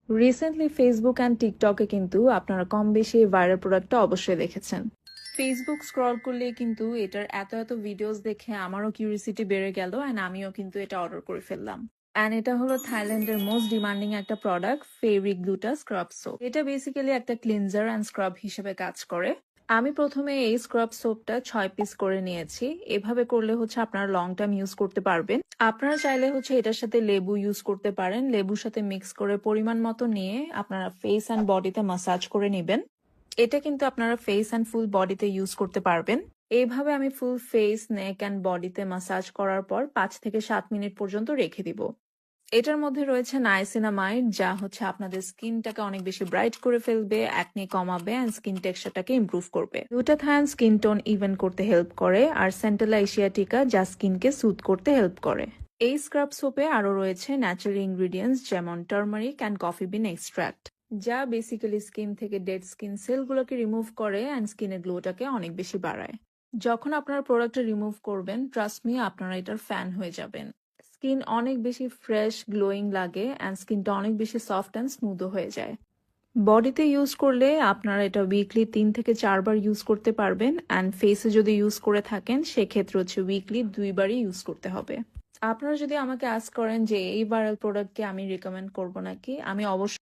Recently Facebook and টিকটকে কিন্তু আপনারা কম বেশি এই ভাইরাল প্রোডাক্টটা অবশ্যই দেখেছেন। ফেসবুক স্ক্রল করলে কিন্তু এটার এত এত ভিডিওস দেখে আমারও কিউরিসিটি বেড়ে গেল অ্যান্ড আমিও কিন্তু এটা অর্ডার করে ফেললাম। অ্যান্ড এটা হলো থাইল্যান্ডের মোস্ট ডিমান্ডিং একটা প্রোডাক্ট, ফেব্রিক গ্লুটা স্ক্রাব সোপ। এটা বেসিক্যালি একটা ক্লিনজার অ্যান্ড স্ক্রাব হিসেবে কাজ করে। আমি প্রথমে এই স্ক্রাব সোপটা 6 পিস করে নিয়েছি। এভাবে করলে হচ্ছে আপনারা লং টার্ম ইউজ করতে পারবেন। আপনারা চাইলে হচ্ছে এটার সাথে লেবু ইউজ করতে পারেন। লেবুর সাথে মিক্স করে পরিমাণ মতো নিয়ে আপনারা ফেস অ্যান্ড বডিতে মাসাজ করে নেবেন। এটা কিন্তু আপনারা ফেস অ্যান্ড ফুল বডিতে ইউজ করতে পারবেন। এইভাবে আমি ফুল ফেস, নেক অ্যান্ড বডিতে মাসাজ করার পর 5 থেকে 7 মিনিট পর্যন্ত রেখে দিব। এটার মধ্যে রয়েছে নাইসিনামাইড, যা হচ্ছে আপনাদের স্কিনটাকে অনেক বেশি ব্রাইট করে ফেলবে, অ্যাকনে কমাবে অ্যান্ড স্কিন টেক্সচারটাকে ইমপ্রুভ করবে। গ্লুটাথায়ন স্কিন টোন ইভেন করতে হেল্প করে, আর সেন্টালা এশিয়াটিকা যা স্কিনকে সুথ করতে হেল্প করে। এই স্ক্রাব সোপে আরো রয়েছে ন্যাচারাল ইনগ্রিডিয়েন্টস যেমন turmeric and coffee bin extract, যা বেসিক্যালি স্কিন থেকে ডেড স্কিন সেলগুলোকে রিমুভ করে অ্যান্ড স্কিনের গ্লোটাকে অনেক বেশি বাড়ায়। যখন আপনারা প্রোডাক্টটা রিমুভ করবেন, ট্রাস্ট মি আপনারা এটার ফ্যান হয়ে যাবেন। স্কিন অনেক বেশি ফ্রেশ, গ্লোয়িং লাগে অ্যান্ড স্কিনটা অনেক বেশি সফট অ্যান্ড স্মুথও হয়ে যায়। বডিতে ইউজ করলে আপনারা এটা উইকলি 3 থেকে 4 বার ইউজ করতে পারবেন অ্যান্ড ফেসে যদি ইউজ করে থাকেন সেক্ষেত্রে হচ্ছে উইকলি 2 বারই ইউজ করতে হবে। আপনারা যদি আমাকে আস্ক করেন যে এই ভাইরাল প্রোডাক্টকে আমি রিকমেন্ড করব নাকি, আমি অবশ্যই